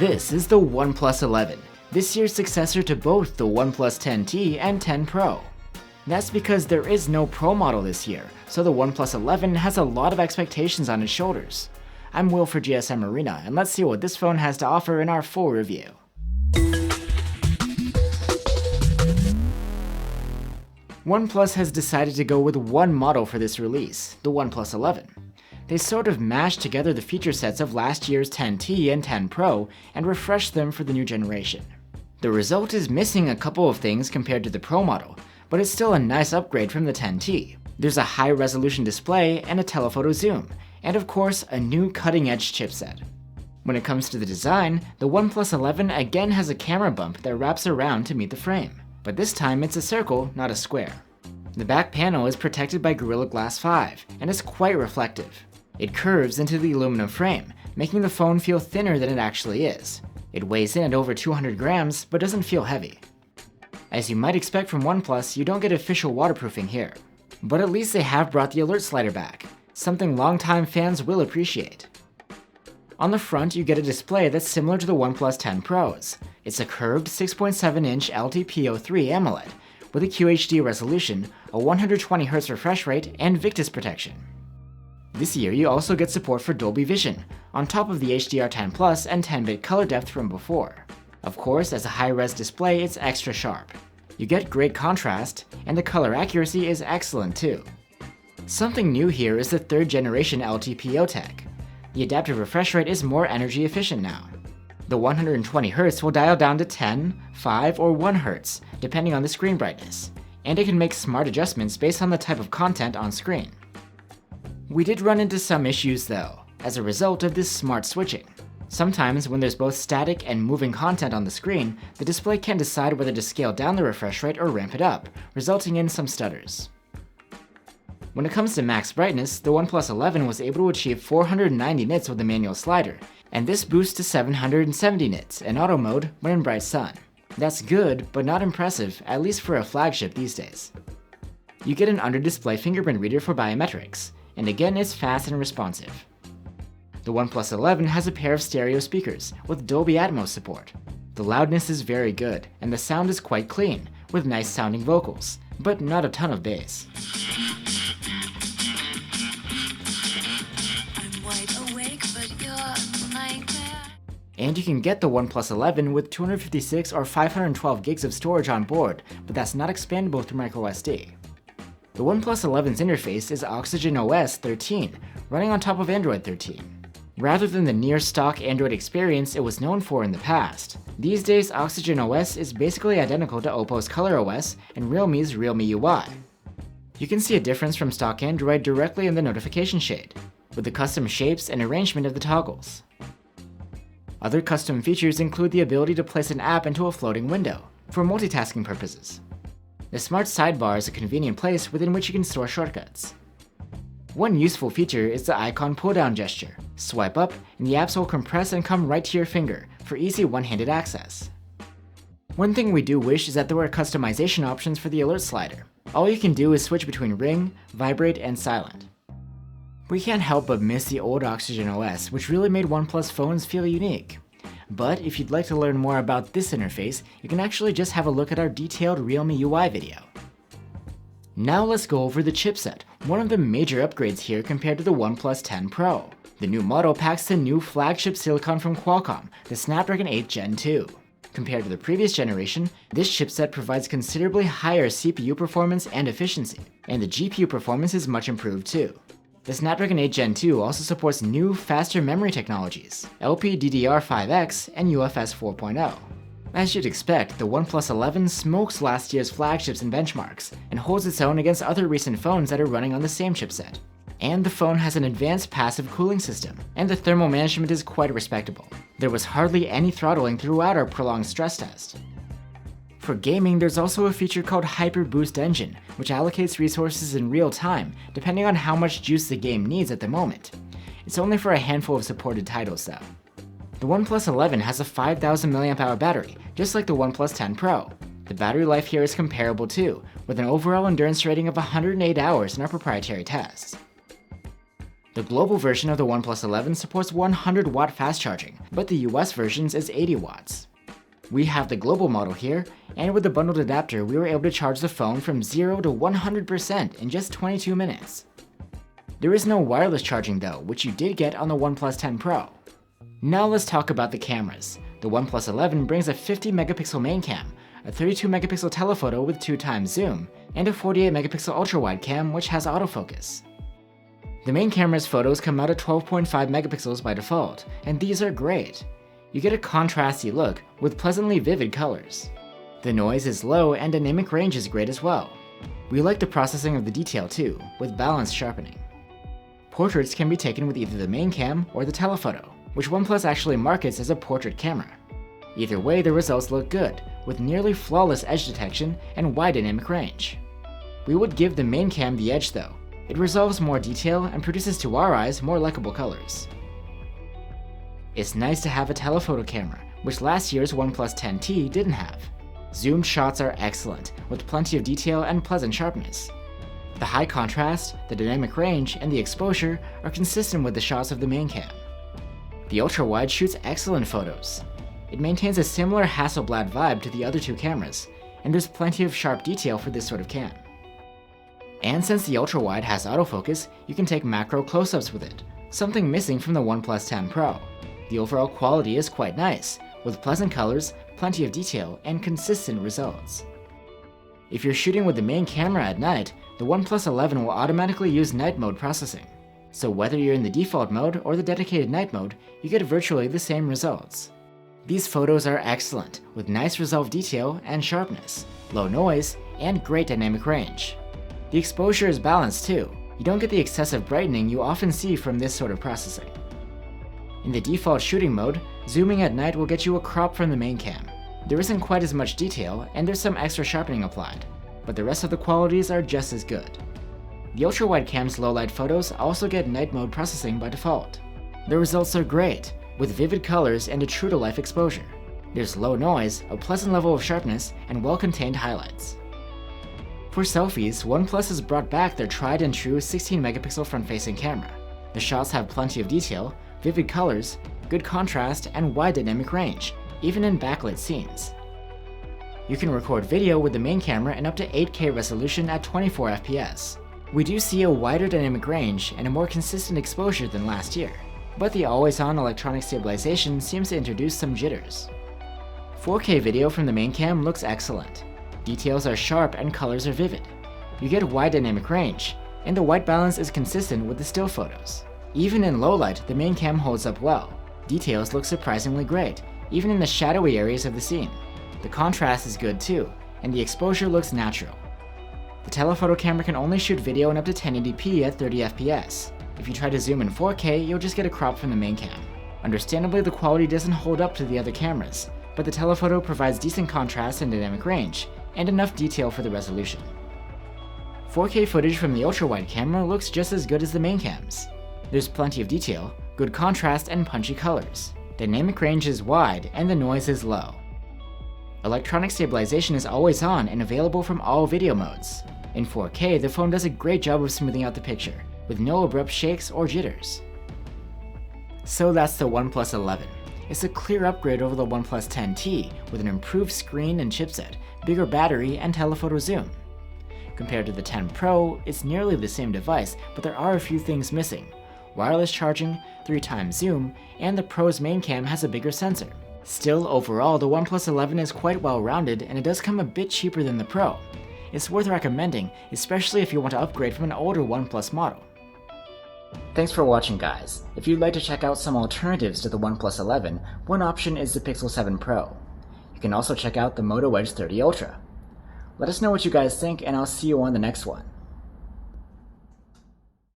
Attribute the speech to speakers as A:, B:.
A: This is the OnePlus 11, this year's successor to both the OnePlus 10T and 10 Pro. That's because there is no Pro model this year, so the OnePlus 11 has a lot of expectations on its shoulders. I'm Will for GSM Arena, and let's see what this phone has to offer in our full review. OnePlus has decided to go with one model for this release, the OnePlus 11. They sort of mashed together the feature sets of last year's 10T and 10 Pro and refreshed them for the new generation. The result is missing a couple of things compared to the Pro model, but it's still a nice upgrade from the 10T. There's a high-resolution display and a telephoto zoom, and of course, a new cutting-edge chipset. When it comes to the design, the OnePlus 11 again has a camera bump that wraps around to meet the frame, but this time it's a circle, not a square. The back panel is protected by Gorilla Glass 5, and is quite reflective. It curves into the aluminum frame, making the phone feel thinner than it actually is. It weighs in at over 200 grams, but doesn't feel heavy. As you might expect from OnePlus, you don't get official waterproofing here. But at least they have brought the alert slider back, something longtime fans will appreciate. On the front, you get a display that's similar to the OnePlus 10 Pros. It's a curved 6.7-inch LTPO3 AMOLED, with a QHD resolution, a 120Hz refresh rate, and Victus protection. This year, you also get support for Dolby Vision, on top of the HDR10 Plus and 10-bit color depth from before. Of course, as a high-res display, it's extra sharp. You get great contrast, and the color accuracy is excellent too. Something new here is the 3rd generation LTPO tech. The adaptive refresh rate is more energy efficient now. The 120Hz will dial down to 10, 5, or 1 Hz, depending on the screen brightness, and it can make smart adjustments based on the type of content on screen. We did run into some issues though, as a result of this smart switching. Sometimes when there's both static and moving content on the screen, the display can't decide whether to scale down the refresh rate or ramp it up, resulting in some stutters. When it comes to max brightness, the OnePlus 11 was able to achieve 490 nits with the manual slider, and this boosts to 770 nits in auto mode when in bright sun. That's good, but not impressive, at least for a flagship these days. You get an under-display fingerprint reader for biometrics, and again it's fast and responsive. The OnePlus 11 has a pair of stereo speakers with Dolby Atmos support. The loudness is very good, and the sound is quite clean, with nice sounding vocals, but not a ton of bass. And you can get the OnePlus 11 with 256 or 512 gigs of storage on board, but that's not expandable through microSD. The OnePlus 11's interface is Oxygen OS 13, running on top of Android 13. Rather than the near-stock Android experience it was known for in the past, these days Oxygen OS is basically identical to Oppo's Color OS and Realme's Realme UI. You can see a difference from stock Android directly in the notification shade, with the custom shapes and arrangement of the toggles. Other custom features include the ability to place an app into a floating window, for multitasking purposes. The smart sidebar is a convenient place within which you can store shortcuts. One useful feature is the icon pull-down gesture. Swipe up, and the apps will compress and come right to your finger for easy one-handed access. One thing we do wish is that there were customization options for the alert slider. All you can do is switch between ring, vibrate, and silent. We can't help but miss the old Oxygen OS, which really made OnePlus phones feel unique. But if you'd like to learn more about this interface, you can actually just have a look at our detailed Realme UI video. Now let's go over the chipset, one of the major upgrades here compared to the OnePlus 10 Pro. The new model packs the new flagship silicon from Qualcomm, the Snapdragon 8 Gen 2. Compared to the previous generation, this chipset provides considerably higher CPU performance and efficiency, and the GPU performance is much improved too. The Snapdragon 8 Gen 2 also supports new, faster memory technologies, LPDDR5X and UFS 4.0. As you'd expect, the OnePlus 11 smokes last year's flagships and benchmarks, and holds its own against other recent phones that are running on the same chipset. And the phone has an advanced passive cooling system, and the thermal management is quite respectable. There was hardly any throttling throughout our prolonged stress test. For gaming, there's also a feature called Hyper Boost Engine, which allocates resources in real time, depending on how much juice the game needs at the moment. It's only for a handful of supported titles though. The OnePlus 11 has a 5000 mAh battery, just like the OnePlus 10 Pro. The battery life here is comparable too, with an overall endurance rating of 108 hours in our proprietary tests. The global version of the OnePlus 11 supports 100-watt fast charging, but the US version is 80 watts. We have the global model here, and with the bundled adapter we were able to charge the phone from 0 to 100% in just 22 minutes. There is no wireless charging though, which you did get on the OnePlus 10 Pro. Now let's talk about the cameras. The OnePlus 11 brings a 50-megapixel main cam, a 32-megapixel telephoto with 2x zoom, and a 48-megapixel ultra-wide cam which has autofocus. The main camera's photos come out at 12.5 megapixels by default, and these are great. You get a contrasty look with pleasantly vivid colors. The noise is low and dynamic range is great as well. We like the processing of the detail too, with balanced sharpening. Portraits can be taken with either the main cam or the telephoto, which OnePlus actually markets as a portrait camera. Either way, the results look good, with nearly flawless edge detection and wide dynamic range. We would give the main cam the edge though. It resolves more detail and produces to our eyes more likable colors. It's nice to have a telephoto camera, which last year's OnePlus 10T didn't have. Zoomed shots are excellent, with plenty of detail and pleasant sharpness. The high contrast, the dynamic range, and the exposure are consistent with the shots of the main cam. The ultra-wide shoots excellent photos. It maintains a similar Hasselblad vibe to the other two cameras, and there's plenty of sharp detail for this sort of cam. And since the ultra-wide has autofocus, you can take macro close-ups with it, something missing from the OnePlus 10 Pro. The overall quality is quite nice, with pleasant colors, plenty of detail, and consistent results. If you're shooting with the main camera at night, the OnePlus 11 will automatically use night mode processing. So whether you're in the default mode or the dedicated night mode, you get virtually the same results. These photos are excellent, with nice resolve detail and sharpness, low noise, and great dynamic range. The exposure is balanced too. You don't get the excessive brightening you often see from this sort of processing. In the default shooting mode, zooming at night will get you a crop from the main cam. There isn't quite as much detail, and there's some extra sharpening applied, but the rest of the qualities are just as good. The ultra-wide cam's low-light photos also get night mode processing by default. The results are great, with vivid colors and a true-to-life exposure. There's low noise, a pleasant level of sharpness, and well-contained highlights. For selfies, OnePlus has brought back their tried-and-true 16-megapixel front-facing camera. The shots have plenty of detail, vivid colors, good contrast, and wide dynamic range, even in backlit scenes. You can record video with the main camera in up to 8K resolution at 24 FPS. We do see a wider dynamic range and a more consistent exposure than last year, but the always-on electronic stabilization seems to introduce some jitters. 4K video from the main cam looks excellent. Details are sharp and colors are vivid. You get wide dynamic range, and the white balance is consistent with the still photos. Even in low light, the main cam holds up well. Details look surprisingly great, even in the shadowy areas of the scene. The contrast is good too, and the exposure looks natural. The telephoto camera can only shoot video in up to 1080p at 30 FPS. If you try to zoom in 4K, you'll just get a crop from the main cam. Understandably, the quality doesn't hold up to the other cameras, but the telephoto provides decent contrast and dynamic range, and enough detail for the resolution. 4K footage from the ultra-wide camera looks just as good as the main cams. There's plenty of detail, good contrast, and punchy colors. Dynamic range is wide, and the noise is low. Electronic stabilization is always on and available from all video modes. In 4K, the phone does a great job of smoothing out the picture, with no abrupt shakes or jitters. So that's the OnePlus 11. It's a clear upgrade over the OnePlus 10T, with an improved screen and chipset, bigger battery, and telephoto zoom. Compared to the 10 Pro, it's nearly the same device, but there are a few things missing. Wireless charging, 3x zoom, and the Pro's main cam has a bigger sensor. Still, overall, the OnePlus 11 is quite well-rounded, and it does come a bit cheaper than the Pro. It's worth recommending, especially if you want to upgrade from an older OnePlus model. Thanks for watching, guys. If you'd like to check out some alternatives to the OnePlus 11, one option is the Pixel 7 Pro. You can also check out the Moto Edge 30 Ultra. Let us know what you guys think, and I'll see you on the next one.